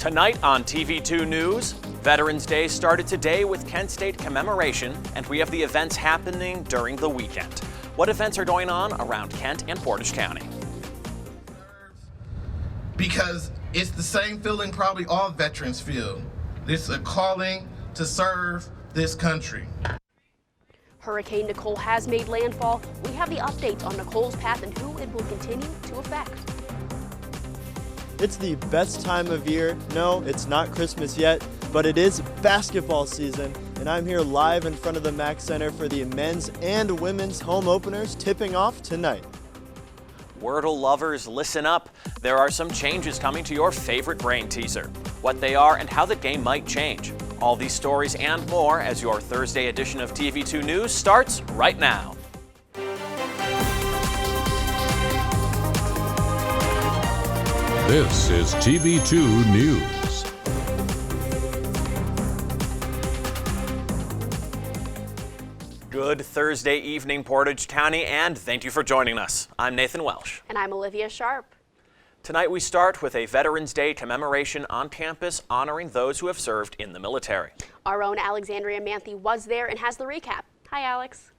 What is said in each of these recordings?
Tonight on TV2 News, Veterans Day started today with Kent State commemoration, and we have the events happening during the weekend. What events are going on around Kent and Portage County? Because it's the same feeling probably all veterans feel. It's a calling to serve this country. Hurricane Nicole has made landfall. We have the updates on Nicole's path and who it will continue to affect. It's the best time of year. No, it's not Christmas yet, but it is basketball season, and I'm here live in front of the Mack Center for the men's and women's home openers tipping off tonight. Wordle lovers, listen up. There are some changes coming to your favorite brain teaser. What they are and how the game might change. All these stories and more as your Thursday edition of TV2 News starts right now. This is TV2 News. Good Thursday evening, Portage County, and thank you for joining us. I'm Nathan Welsh. And I'm Olivia Sharp. Tonight we start with a Veterans Day commemoration on campus honoring those who have served in the military. Our own Alexandria Manthey was there and has the recap. Hi, Alex.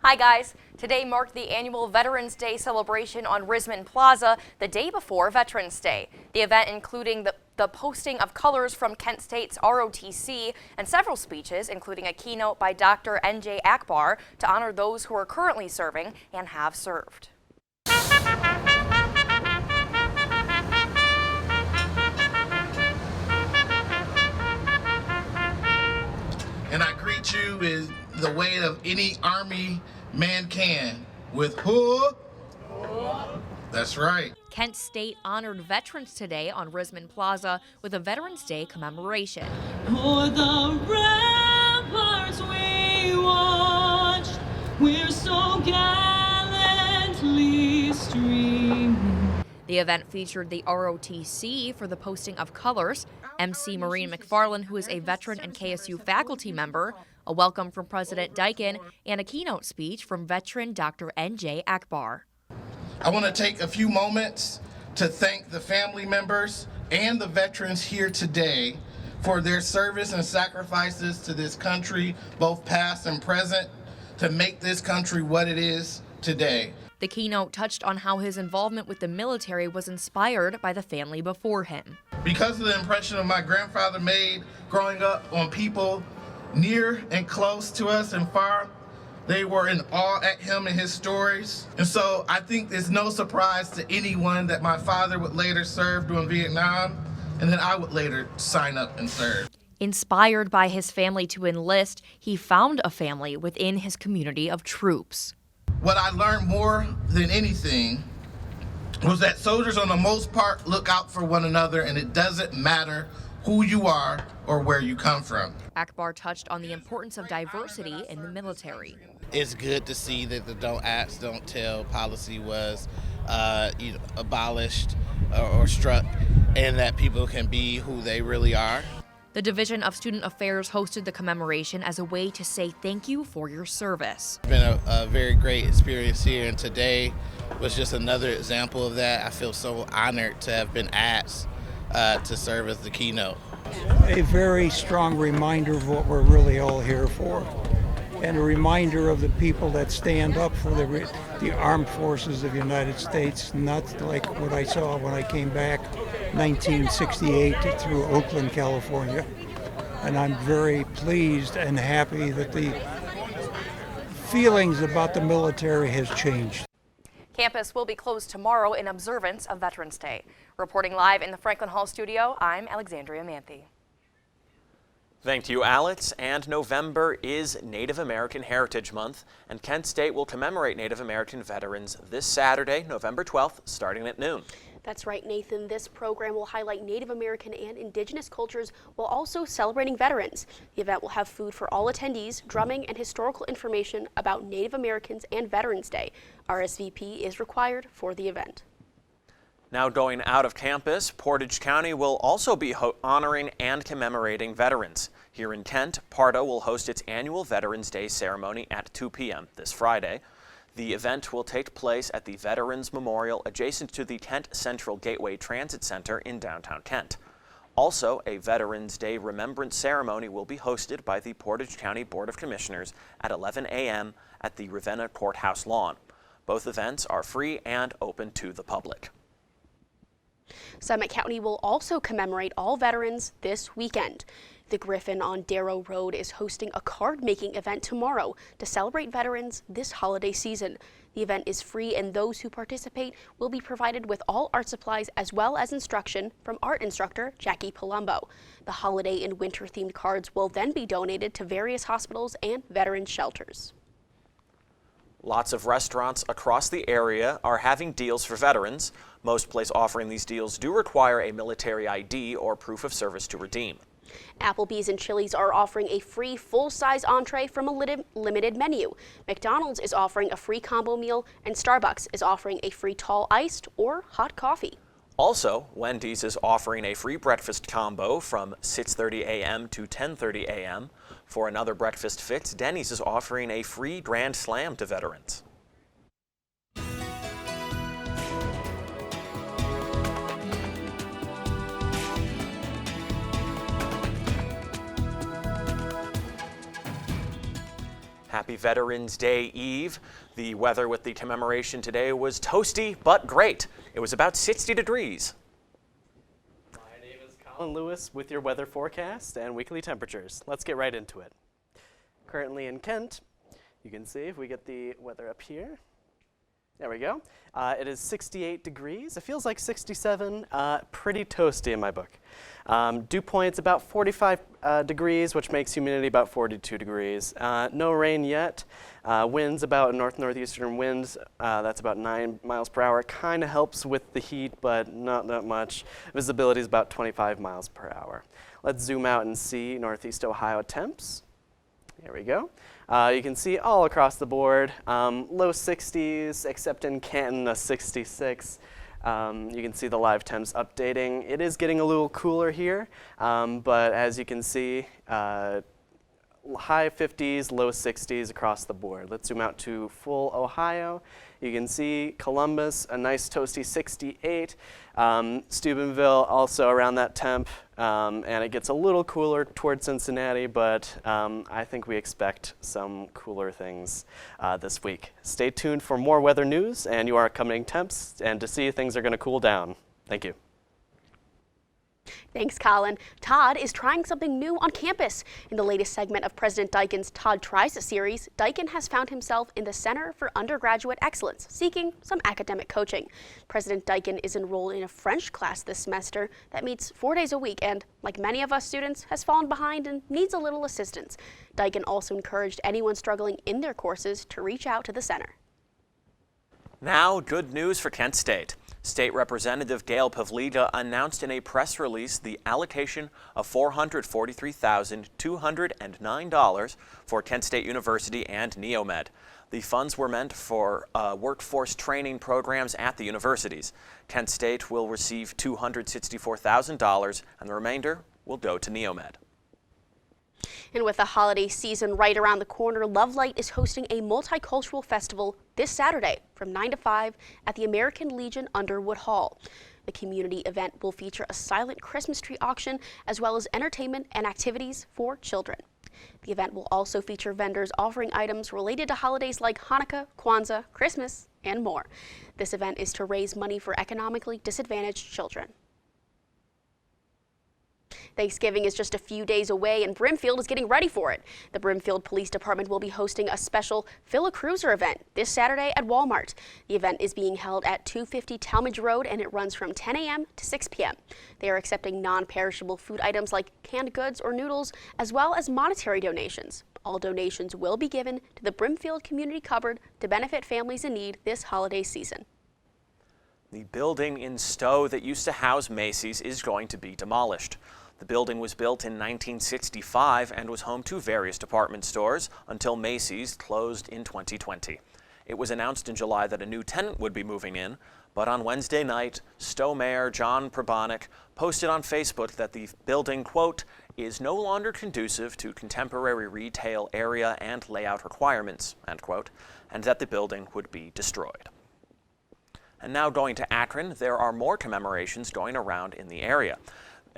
Hi guys, today marked the annual Veterans Day celebration on Risman Plaza the day before Veterans Day. The event including the posting of colors from Kent State's ROTC and several speeches, including a keynote by Dr. N.J. Akbar to honor those who are currently serving and have served. And I greet you in the way of any Army man can, with who? That's right. Kent State honored veterans today on Risman Plaza with a Veterans Day commemoration. For the ramparts we watched, we're so gallantly streaming. The event featured the ROTC for the posting of colors, MC Maureen McFarland, who is a veteran and KSU faculty member, a welcome from President Daikin, and a keynote speech from veteran Dr. N.J. Akbar. I want to take a few moments to thank the family members and the veterans here today for their service and sacrifices to this country, both past and present, to make this country what it is today. The keynote touched on how his involvement with the military was inspired by the family before him. Because of the impression of my grandfather made growing up on people near and close to us and far, they were in awe at him and his stories. And so I think it's no surprise to anyone that my father would later serve during Vietnam, and then I would later sign up and serve. Inspired by his family to enlist, he found a family within his community of troops. What I learned more than anything was that soldiers, on the most part, look out for one another, and it doesn't matter who you are or where you come from. Akbar touched on the importance of diversity in the military. It's good to see that the don't ask, don't tell policy was abolished or struck, and that people can be who they really are. The Division of Student Affairs hosted the commemoration as a way to say thank you for your service. It's been a very great experience here, and today was just another example of that. I feel so honored to have been asked to serve as the keynote. A very strong reminder of what we're really all here for, and a reminder of the people that stand up for the armed forces of the United States, not like what I saw when I came back 1968 through Oakland, California. And I'm very pleased and happy that the feelings about the military has changed. Campus will be closed tomorrow in observance of Veterans Day. Reporting live in the Franklin Hall studio, I'm Alexandria Manthey. Thank you, Alex. And November is Native American Heritage Month, and Kent State will commemorate Native American veterans this Saturday, November 12th, starting at noon. That's right, Nathan. This program will highlight Native American and Indigenous cultures while also celebrating veterans. The event will have food for all attendees, drumming, and historical information about Native Americans and Veterans Day. RSVP is required for the event. Now going out of campus, Portage County will also be honoring and commemorating veterans. Here in Kent, PARTA will host its annual Veterans Day ceremony at 2 p.m. this Friday. The event will take place at the Veterans Memorial adjacent to the Kent Central Gateway Transit Center in downtown Kent. Also, a Veterans Day Remembrance Ceremony will be hosted by the Portage County Board of Commissioners at 11 a.m. at the Ravenna Courthouse lawn. Both events are free and open to the public. Summit County will also commemorate all veterans this weekend. The Griffin on Darrow Road is hosting a card-making event tomorrow to celebrate veterans this holiday season. The event is free and those who participate will be provided with all art supplies as well as instruction from art instructor Jackie Palumbo. The holiday and winter-themed cards will then be donated to various hospitals and veteran shelters. Lots of restaurants across the area are having deals for veterans. Most places offering these deals do require a military ID or proof of service to redeem. Applebee's and Chili's are offering a free full-size entree from a limited menu. McDonald's is offering a free combo meal, and Starbucks is offering a free tall iced or hot coffee. Also, Wendy's is offering a free breakfast combo from 6:30 a.m. to 10:30 a.m. For another breakfast fix, Denny's is offering a free Grand Slam to veterans. Happy Veterans Day Eve. The weather with the commemoration today was toasty but great. It was about 60 degrees. My name is Collin Lewis with your weather forecast and weekly temperatures. Let's get right into it. Currently in Kent, you can see if we get the weather up here. There we go. It is 68 degrees. It feels like 67. Pretty toasty in my book. Dew point's about 45 degrees, which makes humidity about 42 degrees. No rain yet. Winds about northeastern winds. That's about 9 miles per hour. Kind of helps with the heat, but not that much. Visibility is about 25 miles per hour. Let's zoom out and see Northeast Ohio temps. There we go. You can see all across the board, low 60s, except in Canton, a 66. You can see the live temps updating. It is getting a little cooler here, but as you can see, high 50s, low 60s across the board. Let's zoom out to full Ohio. You can see Columbus, a nice toasty 68. Steubenville also around that temp, and it gets a little cooler towards Cincinnati, but I think we expect some cooler things this week. Stay tuned for more weather news and your upcoming temps and to see if things are going to cool down. Thank you. Thanks, Colin. Todd is trying something new on campus. In the latest segment of President Duyken's Todd Tries It series, Duyken has found himself in the Center for Undergraduate Excellence, seeking some academic coaching. President Duyken is enrolled in a French class this semester that meets 4 days a week and, like many of us students, has fallen behind and needs a little assistance. Duyken also encouraged anyone struggling in their courses to reach out to the center. Now, good news for Kent State. State Representative Gail Pavliga announced in a press release the allocation of $443,209 for Kent State University and Neomed. The funds were meant for workforce training programs at the universities. Kent State will receive $264,000 and the remainder will go to Neomed. And with the holiday season right around the corner, Lovelight is hosting a multicultural festival this Saturday from 9 to 5 at the American Legion Underwood Hall. The community event will feature a silent Christmas tree auction as well as entertainment and activities for children. The event will also feature vendors offering items related to holidays like Hanukkah, Kwanzaa, Christmas, and more. This event is to raise money for economically disadvantaged children. Thanksgiving is just a few days away and Brimfield is getting ready for it. The Brimfield Police Department will be hosting a special Fill a Cruiser event this Saturday at Walmart. The event is being held at 250 Talmadge Road and it runs from 10 a.m. to 6 p.m. They are accepting non-perishable food items like canned goods or noodles as well as monetary donations. All donations will be given to the Brimfield Community Cupboard to benefit families in need this holiday season. The building in Stowe that used to house Macy's is going to be demolished. The building was built in 1965 and was home to various department stores until Macy's closed in 2020. It was announced in July that a new tenant would be moving in, but on Wednesday night, Stowe Mayor John Probonic posted on Facebook that the building, quote, is no longer conducive to contemporary retail area and layout requirements, end quote, and that the building would be destroyed. And now going to Akron, there are more commemorations going around in the area.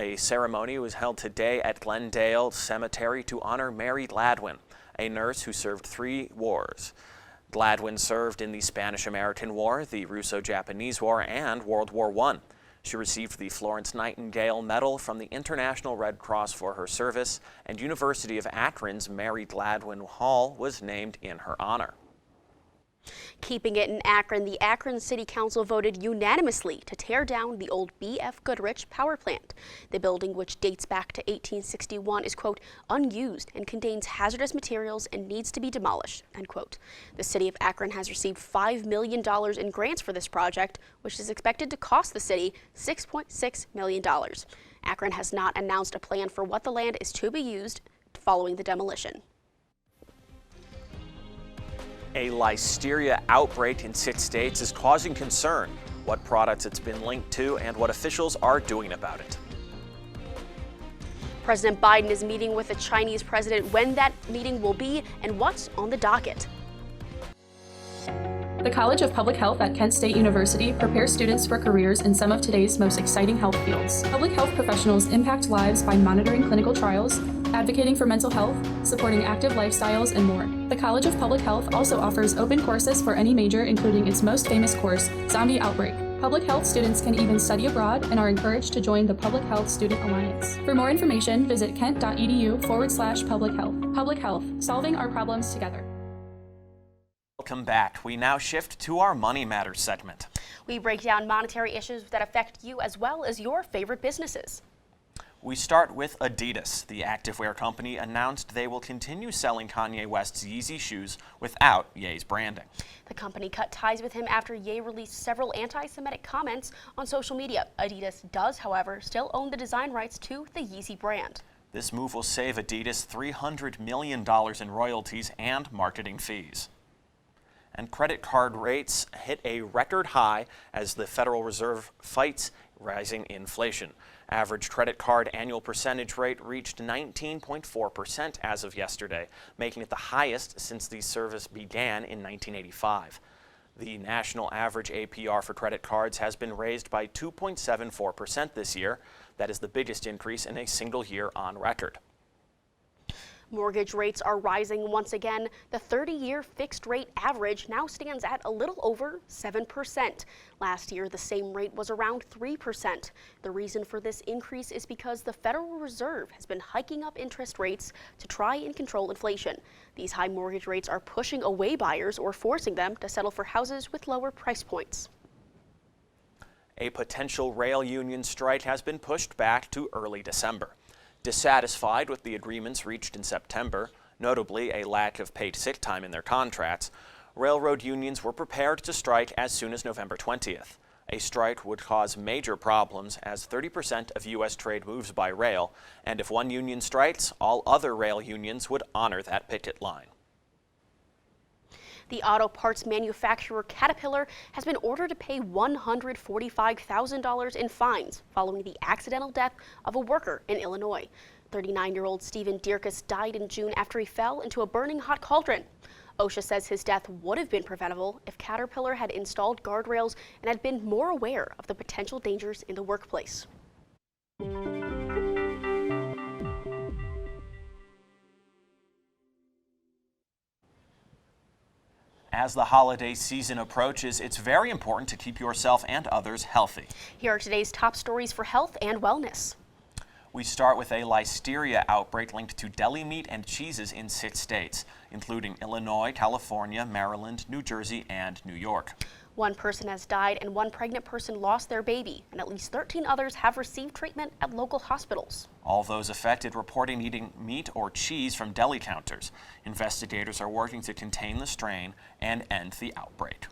A ceremony was held today at Glendale Cemetery to honor Mary Gladwin, a nurse who served 3 wars. Gladwin served in the Spanish-American War, the Russo-Japanese War, and World War I. She received the Florence Nightingale Medal from the International Red Cross for her service, and University of Akron's Mary Gladwin Hall was named in her honor. Keeping it in Akron, the Akron City Council voted unanimously to tear down the old B.F. Goodrich power plant. The building, which dates back to 1861, is, quote, unused and contains hazardous materials and needs to be demolished, end quote. The city of Akron has received $5 million in grants for this project, which is expected to cost the city $6.6 million. Akron has not announced a plan for what the land is to be used following the demolition. A listeria outbreak in 6 states is causing concern. What products it's been linked to and what officials are doing about it. President Biden is meeting with the Chinese president, when that meeting will be and what's on the docket. The College of Public Health at Kent State University prepares students for careers in some of today's most exciting health fields. Public health professionals impact lives by monitoring clinical trials, advocating for mental health, supporting active lifestyles, and more. The College of Public Health also offers open courses for any major, including its most famous course, Zombie Outbreak. Public health students can even study abroad and are encouraged to join the Public Health Student Alliance. For more information, visit kent.edu/public health. Public health, solving our problems together. Welcome back. We now shift to our Money Matters segment. We break down monetary issues that affect you as well as your favorite businesses. We start with Adidas. The activewear company announced they will continue selling Kanye West's Yeezy shoes without Ye's branding. The company cut ties with him after Ye released several anti-Semitic comments on social media. Adidas does, however, still own the design rights to the Yeezy brand. This move will save Adidas $300 million in royalties and marketing fees. And credit card rates hit a record high as the Federal Reserve fights rising inflation. Average credit card annual percentage rate reached 19.4% as of yesterday, making it the highest since the service began in 1985. The national average APR for credit cards has been raised by 2.74% this year. That is the biggest increase in a single year on record. Mortgage rates are rising once again. The 30-year fixed rate average now stands at a little over 7%. Last year, the same rate was around 3%. The reason for this increase is because the Federal Reserve has been hiking up interest rates to try and control inflation. These high mortgage rates are pushing away buyers or forcing them to settle for houses with lower price points. A potential rail union strike has been pushed back to early December. Dissatisfied with the agreements reached in September, notably a lack of paid sick time in their contracts, railroad unions were prepared to strike as soon as November 20th. A strike would cause major problems as 30% of U.S. trade moves by rail, and if one union strikes, all other rail unions would honor that picket line. The auto parts manufacturer Caterpillar has been ordered to pay $145,000 in fines following the accidental death of a worker in Illinois. 39-year-old Stephen Dierkus died in June after he fell into a burning hot cauldron. OSHA says his death would have been preventable if Caterpillar had installed guardrails and had been more aware of the potential dangers in the workplace. As the holiday season approaches, it's very important to keep yourself and others healthy. Here are today's top stories for health and wellness. We start with a listeria outbreak linked to deli meat and cheeses in 6 states, including Illinois, California, Maryland, New Jersey, and New York. 1 person has died and 1 pregnant person lost their baby, and at least 13 others have received treatment at local hospitals. All those affected reporting eating meat or cheese from deli counters. Investigators are working to contain the strain and end the outbreak.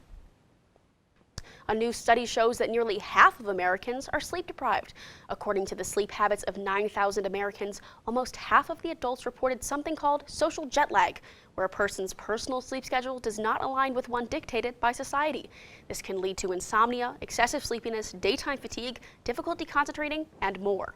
A new study shows that nearly half of Americans are sleep deprived. According to the sleep habits of 9,000 Americans, almost half of the adults reported something called social jet lag, where a person's personal sleep schedule does not align with one dictated by society. This can lead to insomnia, excessive sleepiness, daytime fatigue, difficulty concentrating, and more.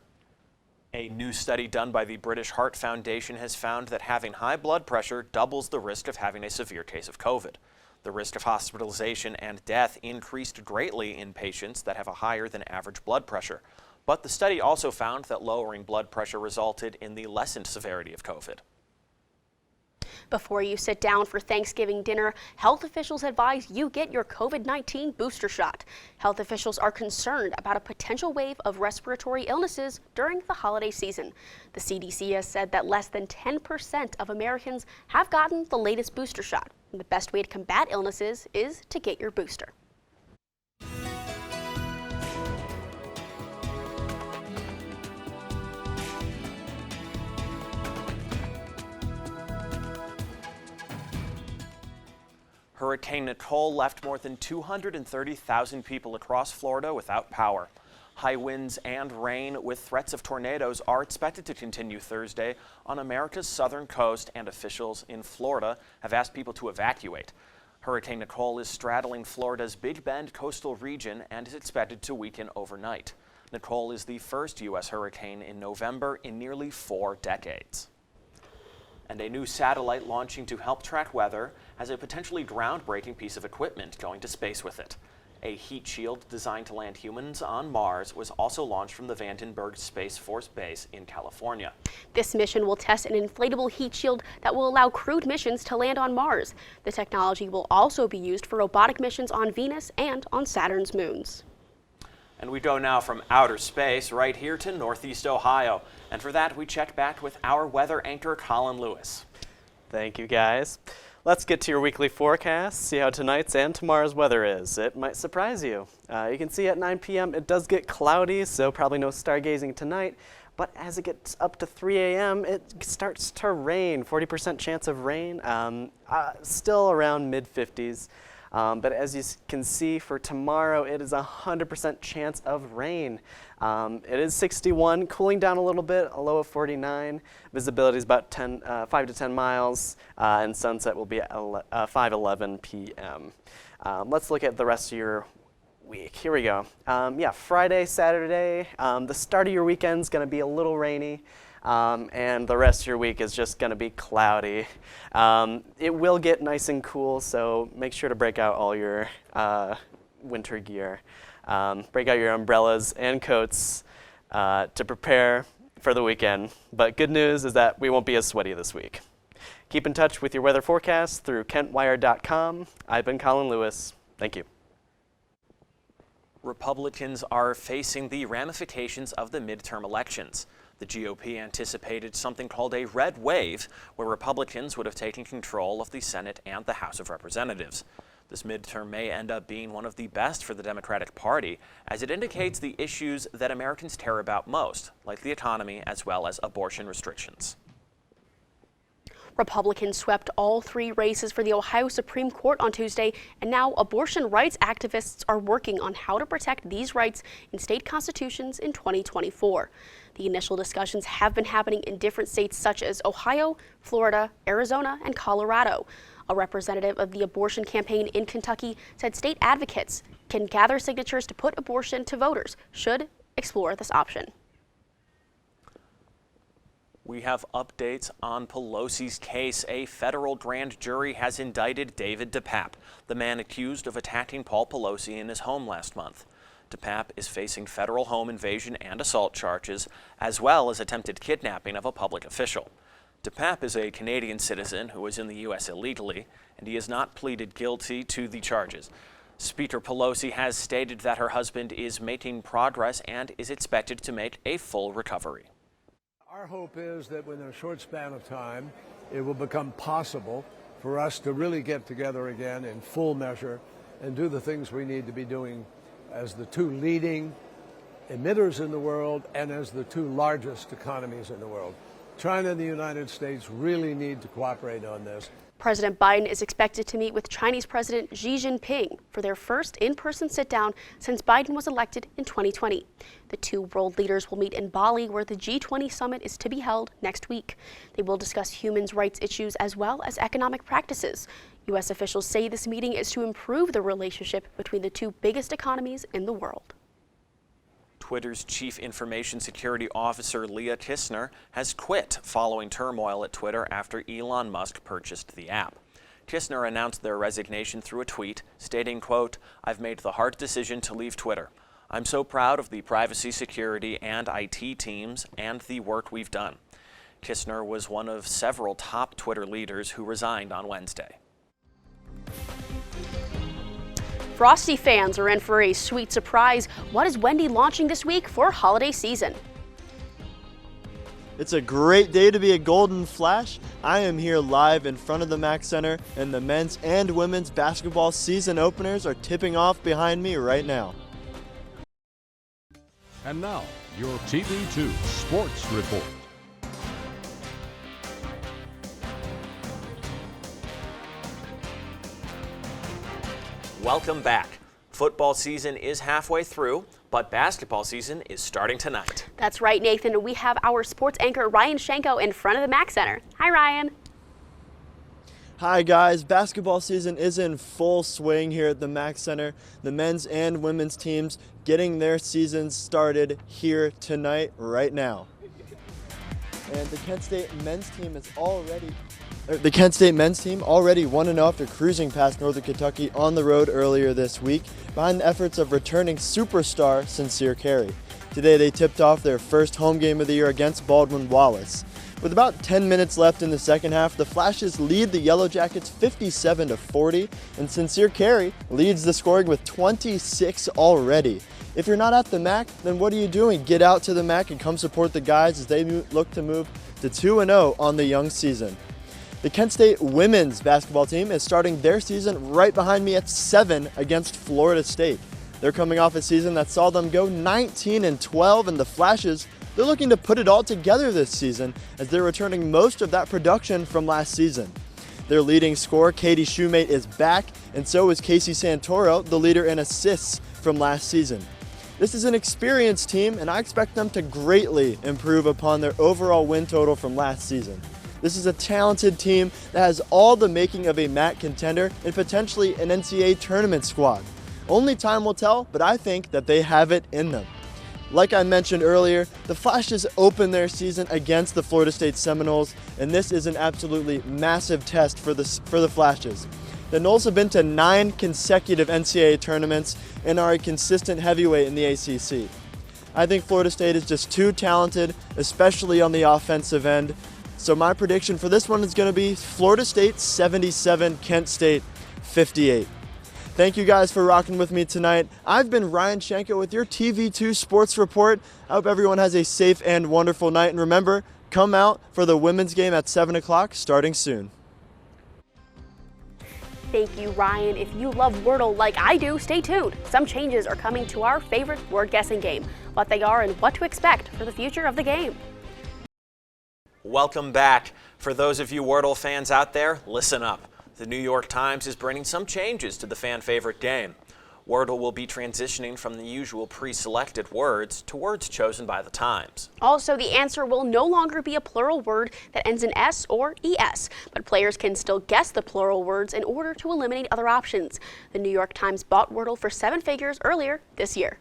A new study done by the British Heart Foundation has found that having high blood pressure doubles the risk of having a severe case of COVID. The risk of hospitalization and death increased greatly in patients that have a higher than average blood pressure. But the study also found that lowering blood pressure resulted in the lessened severity of COVID. Before you sit down for Thanksgiving dinner, health officials advise you get your COVID-19 booster shot. Health officials are concerned about a potential wave of respiratory illnesses during the holiday season. The CDC has said that less than 10% of Americans have gotten the latest booster shot. And the best way to combat illnesses is to get your booster. Hurricane Nicole left more than 230,000 people across Florida without power. High winds and rain with threats of tornadoes are expected to continue Thursday on America's southern coast, and officials in Florida have asked people to evacuate. Hurricane Nicole is straddling Florida's Big Bend coastal region and is expected to weaken overnight. Nicole is the first U.S. hurricane in November in nearly 4 decades. And a new satellite launching to help track weather has a potentially groundbreaking piece of equipment going to space with it. A heat shield designed to land humans on Mars was also launched from the Vandenberg Space Force Base in California. This mission will test an inflatable heat shield that will allow crewed missions to land on Mars. The technology will also be used for robotic missions on Venus and on Saturn's moons. And we go now from outer space right here to Northeast Ohio. And for that, we check back with our weather anchor, Collin Lewis. Thank you, guys. Let's get to your weekly forecast, see how tonight's and tomorrow's weather is. It might surprise you. You can see at 9 p.m. it does get cloudy, so probably no stargazing tonight. But as it gets up to 3 a.m., it starts to rain, 40% chance of rain, still around mid-50s. But as you can see for tomorrow, it is 100% chance of rain. It is 61, cooling down a little bit, a low of 49. Visibility is about 5 to 10 miles, and sunset will be at 5:11 p.m. Let's look at the rest of your week. Here we go. Friday, Saturday, the start of your weekend is going to be a little rainy. And the rest of your week is just going to be cloudy. It will get nice and cool, so make sure to break out all your winter gear. Break out your umbrellas and coats to prepare for the weekend. But good news is that we won't be as sweaty this week. Keep in touch with your weather forecast through kentwire.com. I've been Collin Lewis. Thank you. Republicans are facing the ramifications of the midterm elections. The GOP anticipated something called a red wave, where Republicans would have taken control of the Senate and the House of Representatives. This midterm may end up being one of the best for the Democratic Party, as it indicates the issues that Americans care about most, like the economy as well as abortion restrictions. Republicans swept all 3 races for the Ohio Supreme Court on Tuesday, and now abortion rights activists are working on how to protect these rights in state constitutions in 2024. The initial discussions have been happening in different states such as Ohio, Florida, Arizona, and Colorado. A representative of the abortion campaign in Kentucky said state advocates can gather signatures to put abortion to voters should explore this option. We have updates on Pelosi's case. A federal grand jury has indicted David DePape, the man accused of attacking Paul Pelosi in his home last month. DePape is facing federal home invasion and assault charges, as well as attempted kidnapping of a public official. DePape is a Canadian citizen who is in the U.S. illegally, and he has not pleaded guilty to the charges. Speaker Pelosi has stated that her husband is making progress and is expected to make a full recovery. Our hope is that within a short span of time, it will become possible for us to really get together again in full measure and do the things we need to be doing as the 2 leading emitters in the world and as the 2 largest economies in the world. China and the United States really need to cooperate on this. President Biden is expected to meet with Chinese President Xi Jinping for their first in-person sit-down since Biden was elected in 2020. The 2 world leaders will meet in Bali, where the G20 summit is to be held next week. They will discuss human rights issues as well as economic practices. U.S. officials say this meeting is to improve the relationship between the 2 biggest economies in the world. Twitter's Chief Information Security Officer Leah Kistner has quit following turmoil at Twitter after Elon Musk purchased the app. Kistner announced their resignation through a tweet stating, quote, "I've made the hard decision to leave Twitter. I'm so proud of the privacy, security, and IT teams and the work we've done. Kistner was one of several top Twitter leaders who resigned on Wednesday. Frosty fans are in for a sweet surprise. What is Wendy launching this week for holiday season? It's a great day to be a Golden Flash. I am here live in front of the Mack Center, and the men's and women's basketball season openers are tipping off behind me right now. And now, your TV2 Sports Report. Welcome back. Football season is halfway through, but basketball season is starting tonight. That's right, Nathan. We have our sports anchor Ryan Shanko in front of the Mack Center. Hi, Ryan. Hi guys, basketball season is in full swing here at the Mack Center. The men's and women's teams getting their seasons started here tonight, right now. And the Kent State men's team is already The Kent State men's team already 1-0 after cruising past Northern Kentucky on the road earlier this week behind the efforts of returning superstar Sincere Carey. Today they tipped off their first home game of the year against Baldwin Wallace. With about 10 minutes left in the second half, the Flashes lead the Yellow Jackets 57-40, and Sincere Carey leads the scoring with 26 already. If you're not at the Mac, then what are you doing? Get out to the Mac and come support the guys as they look to move to 2-0 on the young season. The Kent State women's basketball team is starting their season right behind me at 7 against Florida State. They're coming off a season that saw them go 19-12, and the Flashes, they're looking to put it all together this season as they're returning most of that production from last season. Their leading scorer, Katie Shoemate, is back, and so is Casey Santoro, the leader in assists from last season. This is an experienced team, and I expect them to greatly improve upon their overall win total from last season. This is a talented team that has all the making of a MAC contender and potentially an NCAA tournament squad. Only time will tell, but I think that they have it in them. Like I mentioned earlier, the Flashes open their season against the Florida State Seminoles, and this is an absolutely massive test for the Flashes. The Noles have been to 9 consecutive NCAA tournaments and are a consistent heavyweight in the ACC. I think Florida State is just too talented, especially on the offensive end. So my prediction for this one is going to be Florida State 77, Kent State 58. Thank you guys for rocking with me tonight. I've been Ryan Shanko with your TV2 Sports Report. I hope everyone has a safe and wonderful night. And remember, come out for the women's game at 7 o'clock starting soon. Thank you, Ryan. If you love Wordle like I do, stay tuned. Some changes are coming to our favorite word guessing game, what they are and what to expect for the future of the game. Welcome back. For those of you Wordle fans out there, listen up. The New York Times is bringing some changes to the fan favorite game. Wordle will be transitioning from the usual pre-selected words to words chosen by the Times. Also, the answer will no longer be a plural word that ends in S or ES, but players can still guess the plural words in order to eliminate other options. The New York Times bought Wordle for 7 figures earlier this year.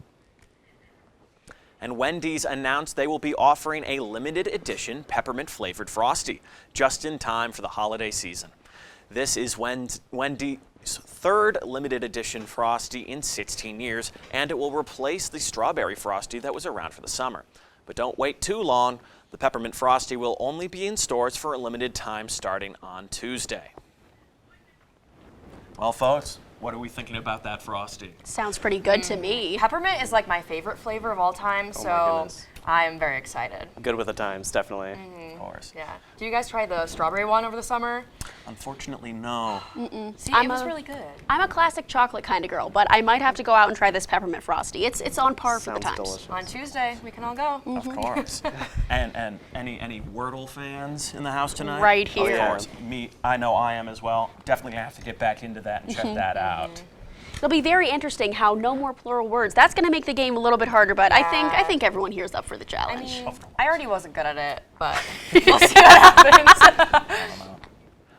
And Wendy's announced they will be offering a limited edition peppermint flavored Frosty, just in time for the holiday season. This is Wendy's third limited edition Frosty in 16 years, and it will replace the strawberry Frosty that was around for the summer. But don't wait too long. The peppermint Frosty will only be in stores for a limited time starting on Tuesday. Well, folks, what are we thinking about that Frosty? Sounds pretty good to me. Peppermint is like my favorite flavor of all time, so I'm very excited. Good with the Times, definitely. Of course. Yeah. Do you guys try the strawberry one over the summer? Unfortunately, no. See, it was really good. I'm a classic chocolate kind of girl, but I might have to go out and try this peppermint Frosty. It's on par for the Times. Delicious. On Tuesday, we can all go. Of course. And any Wordle fans in the house tonight? Right here. Of course. Me, I know I am as well. Definitely gonna have to get back into that and check that out. It'll be very interesting how no more plural words. That's going to make the game a little bit harder, but I think everyone here is up for the challenge. I mean, I already wasn't good at it, but we'll see what happens.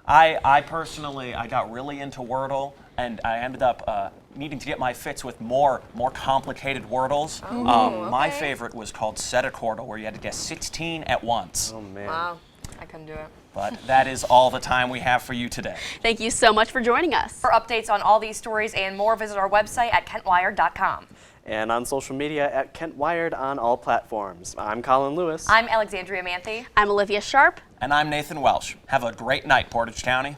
I personally, I got really into Wordle, and I ended up needing to get my fix with more complicated Wordles. My favorite was called Set-A-Chordle, where you had to guess 16 at once. Oh, man. Wow, I couldn't do it. But that is all the time we have for you today. Thank you so much for joining us. For updates on all these stories and more, visit our website at kentwire.com. and on social media at Kent Wired on all platforms. I'm Collin Lewis. I'm Alexandria Manthey. I'm Olivia Sharp. And I'm Nathan Welsh. Have a great night, Portage County.